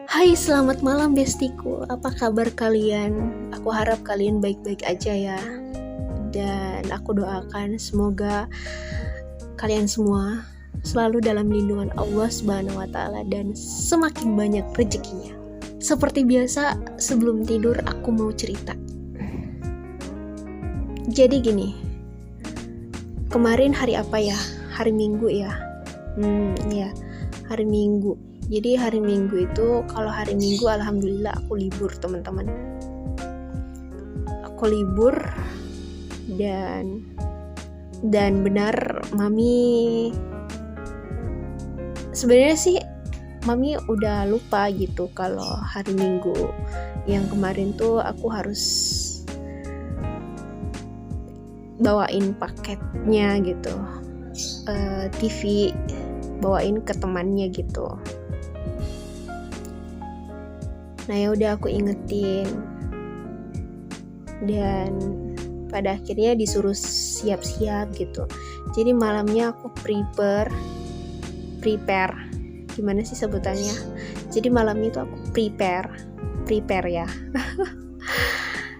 Hai, selamat malam bestiku. Apa kabar kalian? Aku harap kalian baik-baik aja ya. Dan aku doakan semoga kalian semua selalu dalam lindungan Allah Subhanahu wa taala dan semakin banyak rezekinya. Seperti biasa, sebelum tidur aku mau cerita. Jadi gini. Kemarin hari apa ya? Hari Minggu ya. Ya, hari Minggu. Jadi hari Minggu itu, kalau hari Minggu alhamdulillah aku libur teman-teman. Aku libur dan benar mami sebenarnya sih mami udah lupa gitu kalau hari Minggu yang kemarin tuh aku harus bawain paketnya gitu, TV bawain ke temannya gitu. Nah ya udah aku ingetin dan pada akhirnya disuruh siap-siap gitu. Jadi malamnya aku prepare gimana sih sebutannya? Jadi malamnya itu aku prepare ya.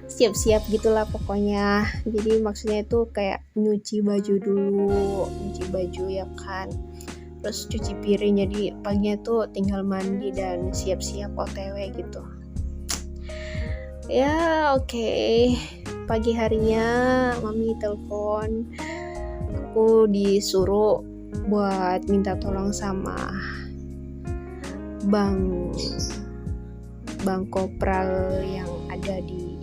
Siap-siap gitulah pokoknya. Jadi maksudnya itu kayak nyuci baju ya kan. Terus cuci piring, jadi paginya tuh tinggal mandi dan siap-siap OTW gitu. Ya oke. Pagi harinya mami telepon, aku disuruh buat minta tolong sama bang kopral yang ada di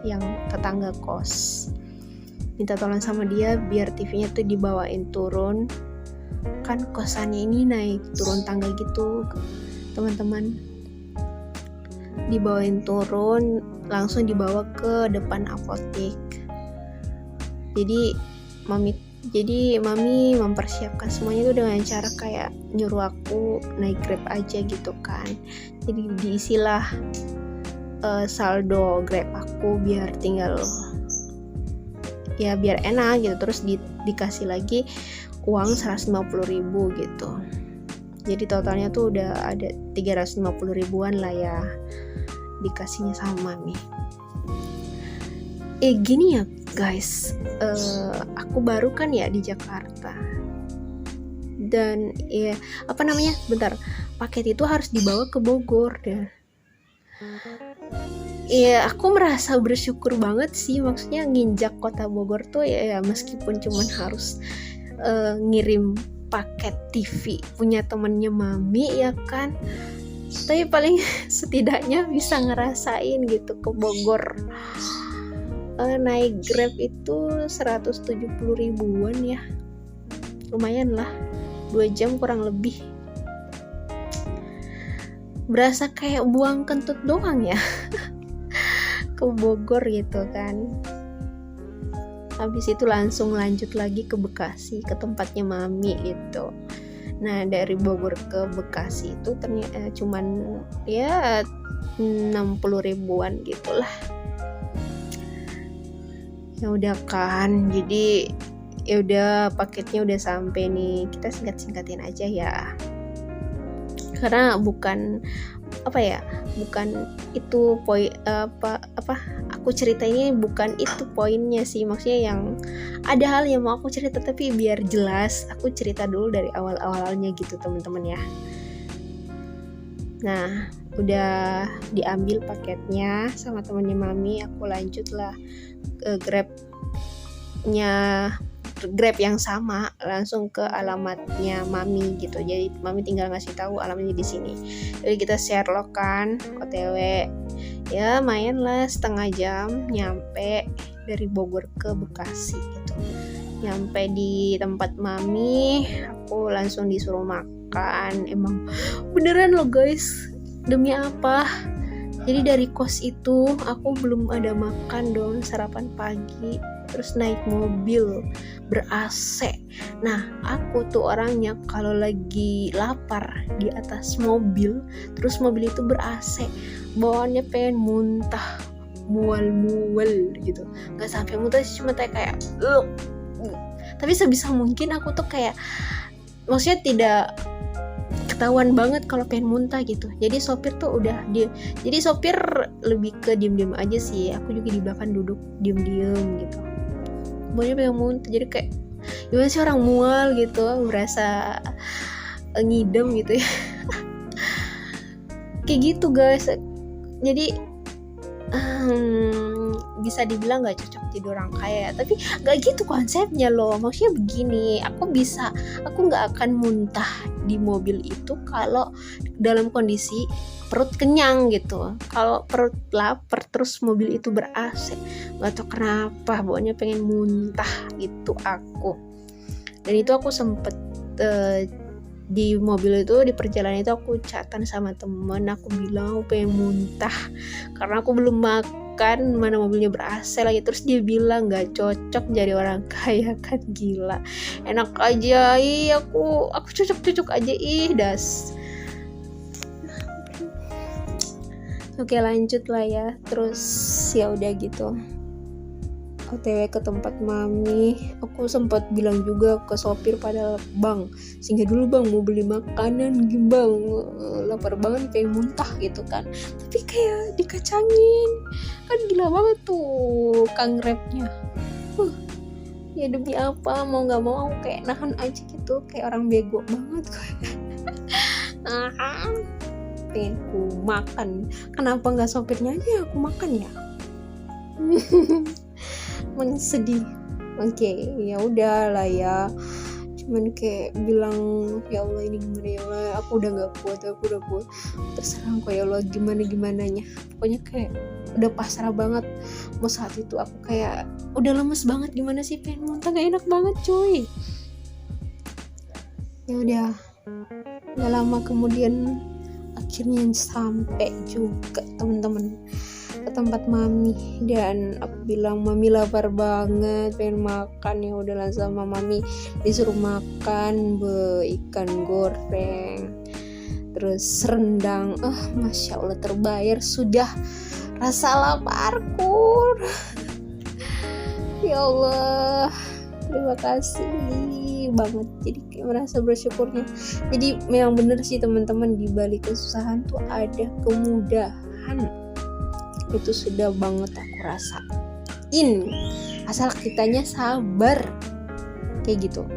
yang tetangga kos. Minta tolong sama dia biar TV-nya tuh dibawain turun. Kan kosannya ini naik turun tangga gitu teman-teman, dibawain turun langsung dibawa ke depan apotek. Jadi mami mempersiapkan semuanya itu dengan cara kayak nyuruh aku naik Grab aja gitu kan. Jadi diisilah saldo Grab aku biar tinggal ya biar enak gitu. Terus dikasih lagi uang 150.000 gitu. Jadi totalnya tuh udah ada 350 ribuan lah ya dikasihnya sama mami. Gini ya guys, aku baru kan ya di Jakarta dan ya paket itu harus dibawa ke Bogor dan ya aku merasa bersyukur banget sih, maksudnya nginjak kota Bogor tuh ya meskipun cuman harus ngirim paket TV punya temennya mami ya kan, tapi paling setidaknya bisa ngerasain gitu ke Bogor. Naik Grab itu 170 ribuan ya, lumayan lah, 2 jam kurang lebih. Berasa kayak buang kentut doang ya ke Bogor gitu kan. Habis itu langsung lanjut lagi ke Bekasi, ke tempatnya mami gitu. Nah dari Bogor ke Bekasi itu ternyata cuman ya 60 ribuan gitulah. Ya udah kan, jadi ya udah paketnya udah sampai nih, kita singkatin aja ya. Karena bukan itu poin aku cerita ini bukan itu poinnya sih, maksudnya yang ada hal yang mau aku cerita tapi biar jelas aku cerita dulu dari awalnya gitu teman-teman ya. Nah udah diambil paketnya sama temannya mami, aku lanjutlah ke Grab yang sama langsung ke alamatnya mami gitu. Jadi mami tinggal ngasih tahu alamatnya di sini. Jadi kita share kan OTW. Ya lumayan lah, setengah jam nyampe dari Bogor ke Bekasi gitu. Nyampe di tempat mami, aku langsung disuruh makan. Emang beneran loh guys, demi apa? Jadi dari kos itu aku belum ada makan dong, sarapan pagi. Terus naik mobil ber-AC. Nah aku tuh orangnya kalau lagi lapar di atas mobil, terus mobil itu ber-AC, bawaannya pengen muntah, mual gitu. Gak sampai muntah sih, cuma kayak tapi sebisa mungkin aku tuh kayak, maksudnya tidak ketahuan banget kalau pengen muntah gitu. Jadi sopir tuh jadi sopir lebih ke diem-diem aja sih, aku juga di belakang duduk diem-diem gitu. Pokoknya pengen muntah, jadi kayak gimana sih orang mual gitu, berasa ngidam gitu ya. Kayak gitu guys. Jadi bisa dibilang gak cocok jadi orang kaya, tapi gak gitu konsepnya loh. Maksudnya begini, aku gak akan muntah di mobil itu kalau dalam kondisi perut kenyang gitu. Kalau perut lapar terus mobil itu ber-AC, gak tau kenapa pokoknya pengen muntah gitu aku. Dan itu aku sempet di mobil itu, di perjalanan itu aku chatan sama temen, aku bilang aku pengen muntah karena aku belum makan, mana mobilnya ber-AC lagi. Terus dia bilang gak cocok jadi orang kaya. Kan gila, enak aja aku cocok aja das. Oke lanjut lah ya. Terus ya udah gitu, OTW ke tempat mami. Aku sempat bilang juga ke sopir, pada bang singgah dulu bang, mau beli makanan bang, lapar banget pengen muntah gitu kan. Tapi kayak dikacangin, kan gila banget tuh kang repnya. Ya demi apa, mau nggak mau aku kayak nahan aja gitu, kayak orang bego banget pengen ku makan. Kenapa nggak sopirnya aja aku makan ya? Emang sedih. Oke, ya udah lah ya. Cuman kayak bilang, ya Allah ini gimana ya Allah, aku udah kuat. Terserah kok ya Allah, gimananya. Pokoknya kayak udah pasrah banget. Mau saat itu aku kayak udah lemes banget, gimana sih pengen muntah, gak enak banget cuy. Ya udah, gak lama kemudian akhirnya sampai juga teman-teman ke tempat mami, dan aku bilang mami lapar banget pengen makan. Ya udahlah, sama mami disuruh makan ikan goreng terus rendang. Masya Allah, terbayar sudah rasa laparku. Ya Allah, terima kasih banget. Jadi kayak merasa bersyukurnya. Jadi memang bener sih teman-teman, di balik kesusahan tuh ada kemudahan. Itu sudah banget aku rasain, asal kitanya sabar kayak gitu.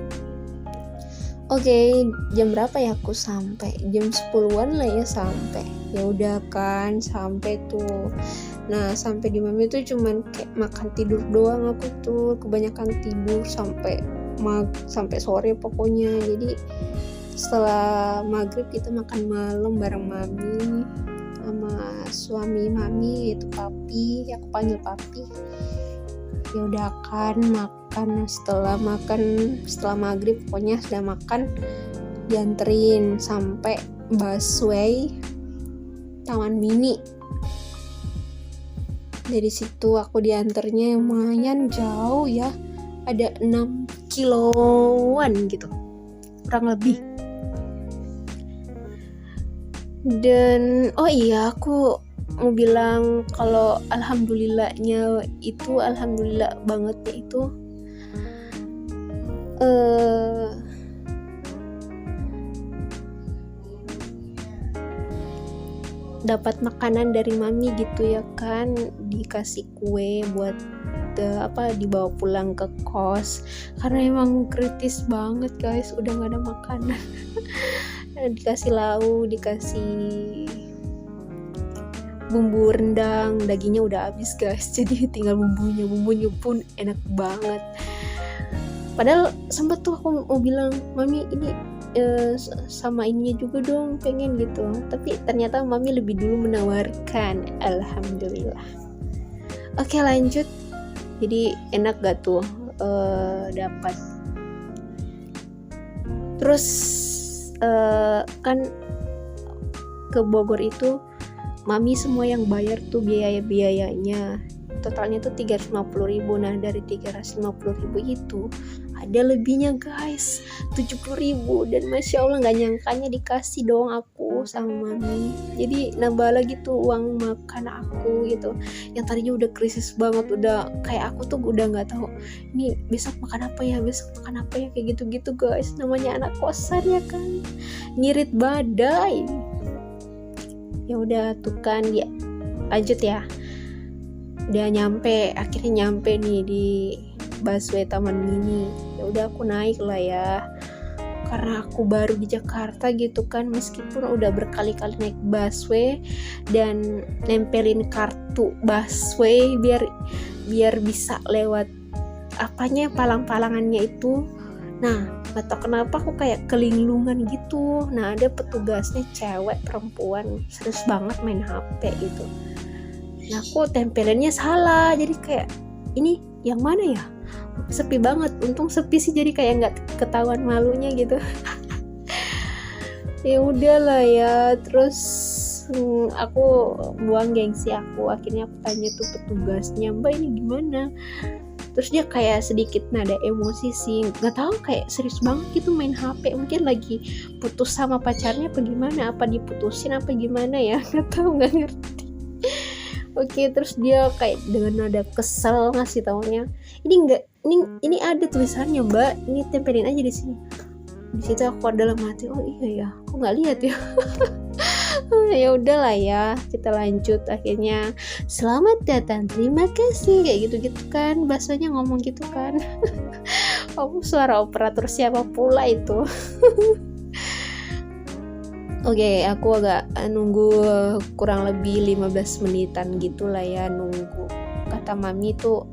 Oke, jam berapa ya aku sampai? Jam 10-an lah ya sampai. Ya udah kan sampai tuh. Nah sampai di mami tuh cuman kayak makan tidur doang, aku tuh kebanyakan tidur sampai sore pokoknya. Jadi setelah maghrib kita makan malam bareng mami sama suami mami, yaitu papi, aku panggil papi. Ya udah kan makan. Setelah maghrib pokoknya sudah makan, dianterin sampai busway Taman Mini. Dari situ aku diantarnya lumayan jauh ya, ada 6 kiloan gitu kurang lebih. Dan oh iya, aku mau bilang kalau alhamdulillah bangetnya itu dapat makanan dari mami gitu ya kan, dikasih kue buat dibawa pulang ke kos, karena emang kritis banget guys, udah gak ada makanan. Dikasih lauk, dikasih bumbu rendang, dagingnya udah habis guys, jadi tinggal bumbunya pun enak banget. Padahal sempet tuh aku mau bilang, mami ini sama ininya juga dong, pengen gitu, tapi ternyata mami lebih dulu menawarkan. Alhamdulillah. Oke lanjut. Jadi enak gak tuh dapat. Terus kan ke Bogor itu mami semua yang bayar tuh biayanya, totalnya tuh 350.000. Nah dari 350.000 itu ada lebihnya guys, 70.000. Dan masya Allah nggak nyangkanya dikasih dong aku sama mami, jadi nambah lagi tuh uang makan aku gitu. Yang tadinya udah krisis banget, udah kayak aku tuh udah nggak tahu ini besok makan apa ya, kayak gitu-gitu guys. Namanya anak kosan ya kan, ngirit badai. Ya udah tuh kan, ya lanjut ya. Udah akhirnya nyampe nih di busway Taman Mini. Ya udah aku naik lah ya, karena aku baru di Jakarta gitu kan, meskipun udah berkali-kali naik busway dan nempelin kartu busway biar bisa lewat palang-palangannya itu. Nah, gak tau kenapa aku kayak kelinglungan gitu. Nah, ada petugasnya cewek perempuan, serius banget main HP gitu. Nah, aku tempelinnya salah, jadi kayak ini yang mana ya? Sepi banget, untung sepi sih, jadi kayak nggak ketahuan malunya gitu. Ya udahlah ya, terus aku buang gengsi aku, akhirnya aku tanya tuh petugasnya, Mbak ini gimana? Terus dia kayak sedikit nada emosi sih, nggak tahu, kayak serius banget gitu main HP, mungkin lagi putus sama pacarnya apa gimana, apa diputusin apa gimana ya, nggak tahu, nggak ngerti. Oke, terus dia kayak dengan nada kesel ngasih taunya, ini ada tulisannya Mbak, ini tempelin aja di sini. Di situ aku dalam hati, oh iya ya, aku nggak lihat ya. Ya udahlah ya, kita lanjut. Akhirnya selamat datang, terima kasih, kayak gitu-gitu kan, bahasanya ngomong gitu kan. Oh, suara operator siapa pula itu. Oke, aku agak nunggu kurang lebih 15 menitan gitulah ya nunggu. Kata mami tuh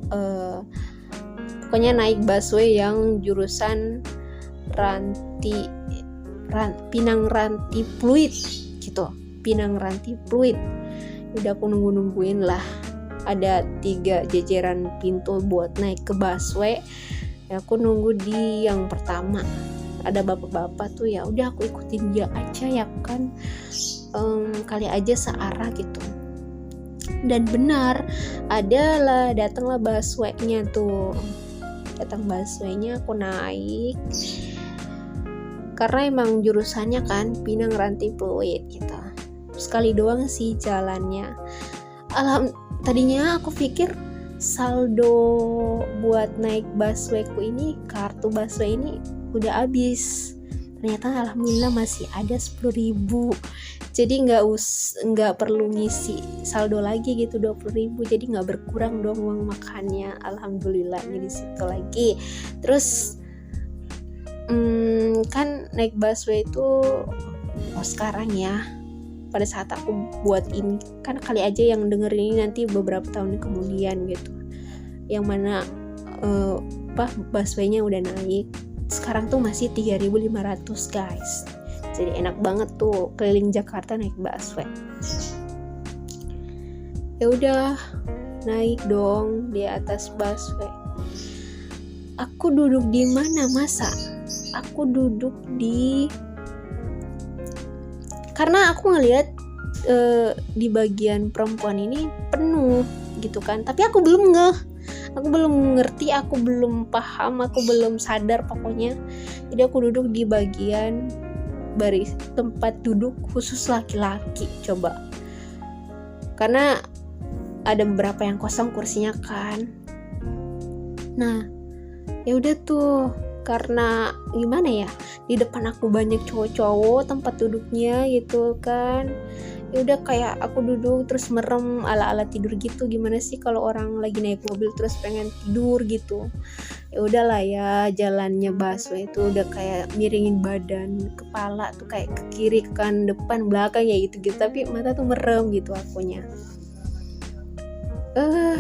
pokoknya naik busway yang jurusan Pinang Ranti Pluit gitu. Pinang Ranti Pluit. Udah aku nungguin lah. Ada 3 jejeran pintu buat naik ke busway. Ya, aku nunggu di yang pertama. Ada bapak-bapak tuh, ya udah aku ikutin dia aja ya kan, kali aja searah gitu. Dan benar, datanglah busway-nya tuh. Datang busway-nya, aku naik. Karena emang jurusannya kan Pinang Ranti Pluit gitu. Sekali doang sih jalannya. Tadinya aku pikir saldo buat naik busway-ku ini, kartu busway ini udah habis. Ternyata alhamdulillah masih ada 10.000. Jadi nggak perlu ngisi saldo lagi gitu 20.000. Jadi nggak berkurang dong uang makannya. Alhamdulillahnya di situ lagi. Terus kan naik busway itu sekarang ya. Pada saat aku buat ini kan, kali aja yang denger ini nanti beberapa tahun kemudian gitu. Yang mana busway-nya udah naik. Sekarang tuh masih 3.500 guys. Jadi enak banget tuh keliling Jakarta naik busway. Ya udah, naik dong di atas busway. Aku duduk di mana masa? Aku duduk karena aku ngelihat di bagian perempuan ini penuh gitu kan. Tapi aku belum ngerti, aku belum paham, aku belum sadar pokoknya. Jadi aku duduk di bagian baris tempat duduk khusus laki-laki, coba. Karena ada beberapa yang kosong kursinya kan. Nah, ya udah tuh, karena gimana ya, di depan aku banyak cowok-cowok tempat duduknya gitu kan. Ya udah kayak aku duduk terus merem ala-ala tidur gitu. Gimana sih kalau orang lagi naik mobil terus pengen tidur gitu. Ya udahlah ya, jalannya busway itu udah kayak miringin badan, kepala tuh kayak ke kiri, ke kanan, depan, belakang ya gitu-gitu. Tapi mata tuh merem gitu akunya.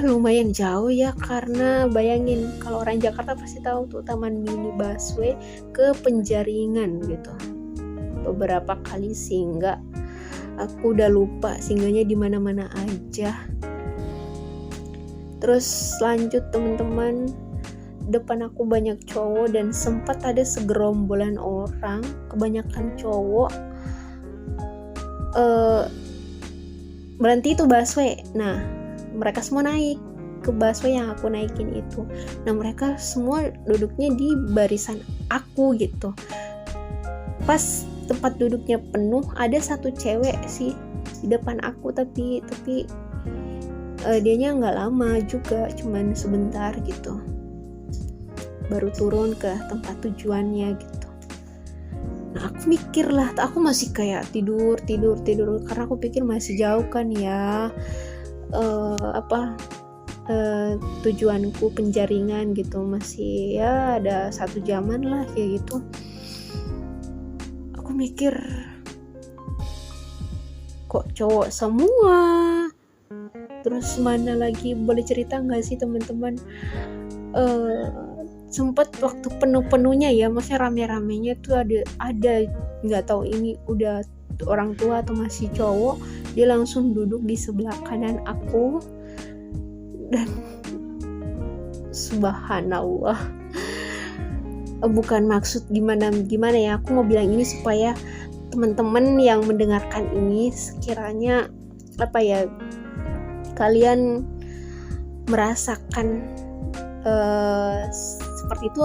Lumayan jauh ya, karena bayangin kalau orang Jakarta pasti tahu tuh Taman Mini busway ke Penjaringan gitu. Beberapa kali singgah, aku udah lupa singgahnya di mana-mana aja. Terus lanjut teman-teman, depan aku banyak cowok dan sempat ada segerombolan orang, kebanyakan cowok. Berhenti tuh busway. Nah, mereka semua naik ke busway yang aku naikin itu. Nah mereka semua duduknya di barisan aku gitu. Pas tempat duduknya penuh, ada satu cewek sih di depan aku, tapi dianya nggak lama juga, cuman sebentar gitu, baru turun ke tempat tujuannya gitu. Nah aku mikir lah, aku masih kayak tidur karena aku pikir masih jauh kan ya tujuanku penjaringan gitu, masih ya ada 1 jaman lah kayak gitu. Aku mikir kok cowok semua. Terus mana lagi, boleh cerita nggak sih teman-teman, sempet waktu penuh-penuhnya ya, maksudnya rame-ramenya tuh ada nggak tahu ini udah orang tua atau masih cowok, dia langsung duduk di sebelah kanan aku. Dan subhanallah, bukan maksud gimana ya, aku mau bilang ini supaya teman-teman yang mendengarkan ini sekiranya kalian merasakan seperti itu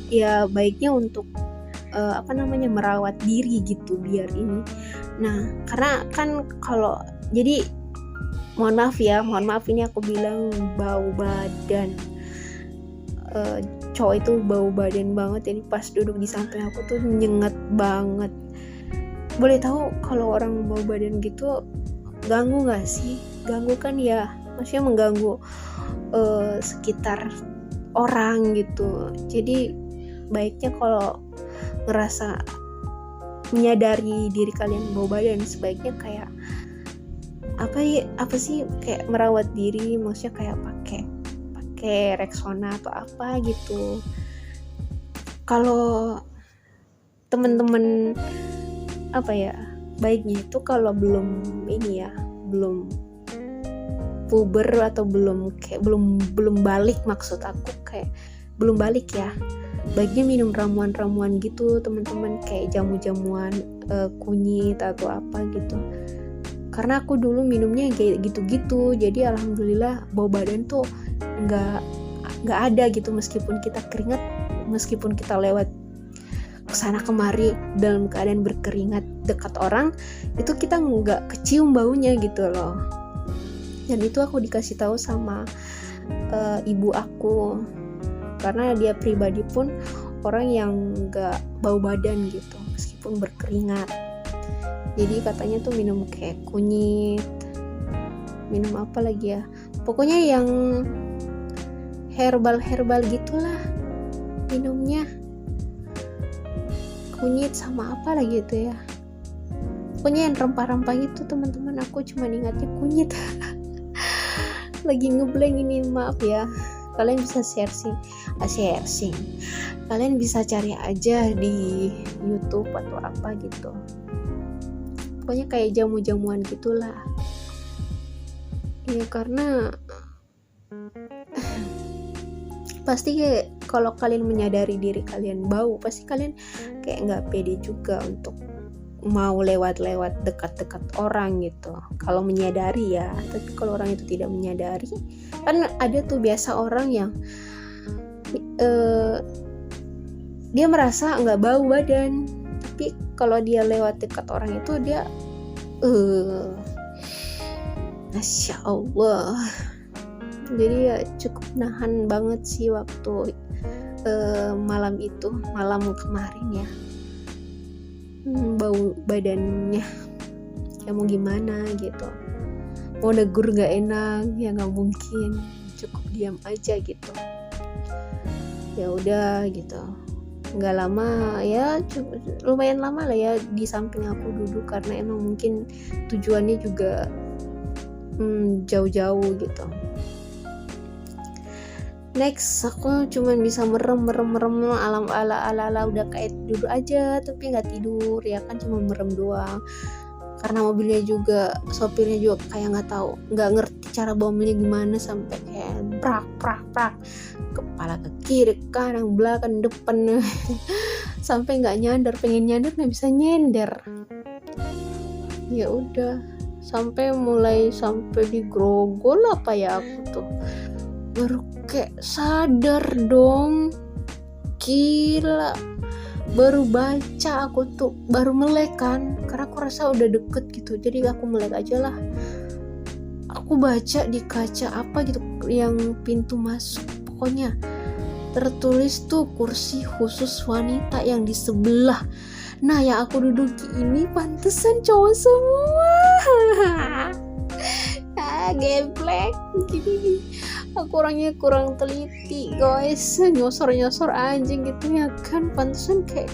ya, baiknya untuk merawat diri gitu biar ini. Nah karena kan kalau jadi mohon maaf ini aku bilang bau badan, cowok itu bau badan banget, jadi pas duduk di samping aku tuh nyengat banget. Boleh tahu kalau orang bau badan gitu ganggu gak sih? Ganggu kan ya, maksudnya mengganggu sekitar orang gitu. Jadi baiknya kalau ngerasa menyadari diri kalian bau badan, sebaiknya kayak apa sih kayak merawat diri, maksudnya kayak pakai Rexona atau apa gitu. Kalau temen-temen baiknya itu kalau belum puber atau belum balik, maksud aku kayak belum balik ya, baiknya minum ramuan-ramuan gitu teman-teman, kayak jamu-jamuan kunyit atau apa gitu. Karena aku dulu minumnya kayak gitu-gitu, jadi alhamdulillah bau badan tuh nggak ada gitu, meskipun kita keringat, meskipun kita lewat kesana kemari dalam keadaan berkeringat dekat orang, itu kita nggak kecium baunya gitu loh. Dan itu aku dikasih tahu sama ibu aku, karena dia pribadi pun orang yang nggak bau badan gitu meskipun berkeringat. Jadi katanya tuh minum kayak kunyit, minum apa lagi ya, pokoknya yang herbal gitulah minumnya, kunyit sama apa lagi itu ya, pokoknya yang rempah-rempah gitu teman-teman. Aku cuma ingatnya kunyit. Lagi ngeblank ini, maaf ya. Kalian bisa sharing, kalian bisa cari aja di YouTube atau apa gitu, pokoknya kayak jamu-jamuan gitulah ya. Karena pasti kayak kalau kalian menyadari diri kalian bau, pasti kalian kayak nggak pede juga untuk mau lewat dekat-dekat orang gitu, kalau menyadari ya. Tapi kalau orang itu tidak menyadari, kan ada tuh biasa orang yang dia merasa nggak bau badan, tapi kalau dia lewat dekat orang itu dia Masya Allah. Jadi ya cukup nahan banget sih waktu malam kemarin ya, bau badannya ya mau gimana gitu, mau negur gak enak ya nggak mungkin, cukup diam aja gitu. Ya udah gitu, nggak lama ya, lumayan lama lah ya di samping aku duduk, karena emang mungkin tujuannya juga jauh-jauh gitu. Next aku cuman bisa merem ala udah kayak duduk aja tapi nggak tidur ya kan, cuma merem doang. Karena mobilnya juga, sopirnya juga kayak nggak ngerti cara bawa mobilnya gimana, sampai kayak prak kepala ke kiri kanan belakang depan sampai nggak nyadar, pengen nyadar nggak bisa nyender. Ya udah sampai di grogol apa ya aku tuh, baru kayak sadar dong, gila. Baru baca aku tuh, baru melek kan, karena aku rasa udah deket gitu, jadi aku melek aja lah. Aku baca di kaca apa gitu yang pintu masuk, pokoknya tertulis tuh kursi khusus wanita yang di sebelah. Nah yang aku duduki ini pantesan cowok semua. Geblek gini. Aku orangnya kurang teliti guys, nyosor anjing gitu ya kan, pantesan kayak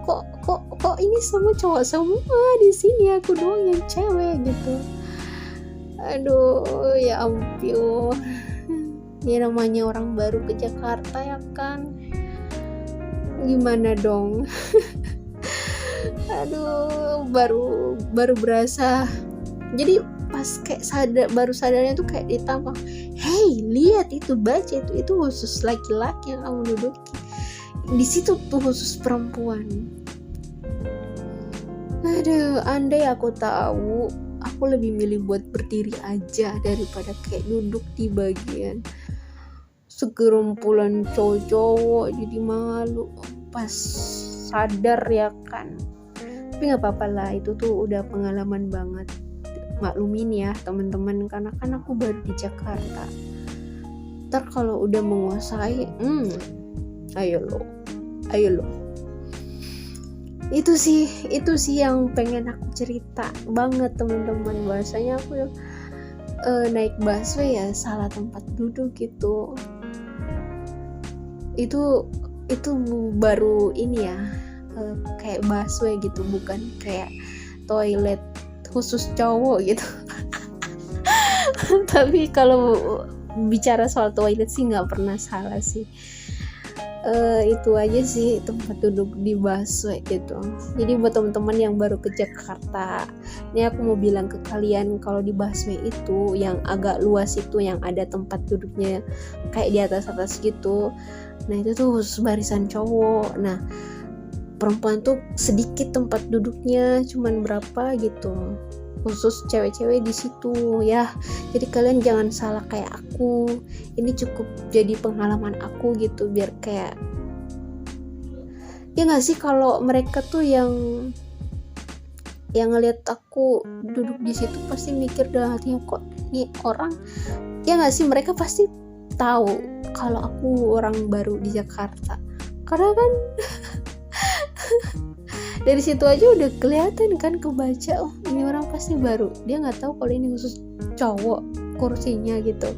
kok ini semua cowok semua di sini, aku doang yang cewek gitu. Aduh ya ampun, ini namanya orang baru ke Jakarta ya kan, gimana dong. Aduh baru berasa. Jadi pas kayak baru sadarnya tuh kayak ditambah, hey lihat itu, baca itu khusus laki-laki yang kamu duduki, di situ tuh khusus perempuan. Aduh, andai aku tahu, aku lebih milih buat berdiri aja daripada kayak duduk di bagian segerombolan cowok, jadi malu pas sadar ya kan. Tapi nggak apa-apa lah, itu tuh udah pengalaman banget. Maklumin ya teman-teman, karena kan aku baru di Jakarta. Ntar kalau udah menguasai, ayo lo. Itu sih yang pengen aku cerita banget teman-teman. Bahasanya aku naik busway ya salah tempat duduk gitu. Itu baru ini ya, kayak busway gitu, bukan kayak toilet khusus cowok gitu. Tapi kalau bicara soal toilet sih nggak pernah salah sih. Itu aja sih tempat duduk di busway gitu. Jadi buat teman-teman yang baru ke Jakarta, ini aku mau bilang ke kalian kalau di busway itu yang agak luas itu, yang ada tempat duduknya kayak di atas gitu, nah itu tuh khusus barisan cowok. Nah perempuan tuh sedikit tempat duduknya, cuman berapa gitu, khusus cewek-cewek di situ ya. Jadi kalian jangan salah kayak aku, ini cukup jadi pengalaman aku gitu, biar kayak ya nggak sih, kalau mereka tuh yang ngeliat aku duduk di situ pasti mikir dalam hatinya, kok nih orang, ya nggak sih, mereka pasti tahu kalau aku orang baru di Jakarta, karena kan dari situ aja udah kelihatan kan, kebaca, oh ini orang pasti baru, dia nggak tahu kalau ini khusus cowok kursinya gitu,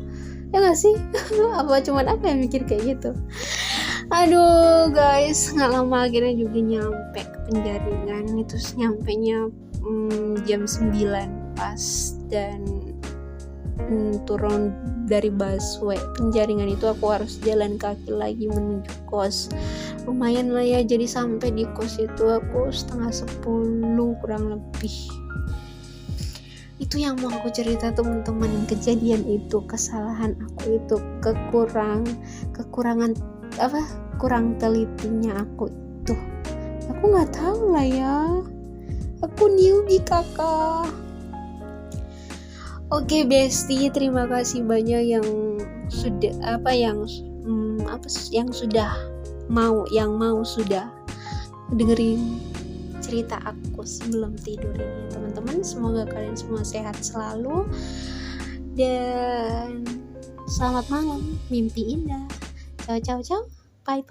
ya nggak sih? Apa cuman apa yang mikir kayak gitu? Aduh guys, nggak lama akhirnya juga nyampe ke Penjaringan. Itu nyampenya jam 9 pas, dan turun dari busway Penjaringan itu aku harus jalan kaki lagi menuju kos. Lumayan lah ya, jadi sampai di kos itu aku 9:30 kurang lebih. Itu yang mau aku cerita teman-teman, kejadian itu, kesalahan aku itu, kekurangan kurang telitinya aku itu. Aku nggak tahu lah ya, aku newbie kakak. Oke bestie, terima kasih banyak yang sudah dengerin cerita aku sebelum tidur ini teman-teman. Semoga kalian semua sehat selalu dan selamat malam, mimpi indah. Ciao, bye.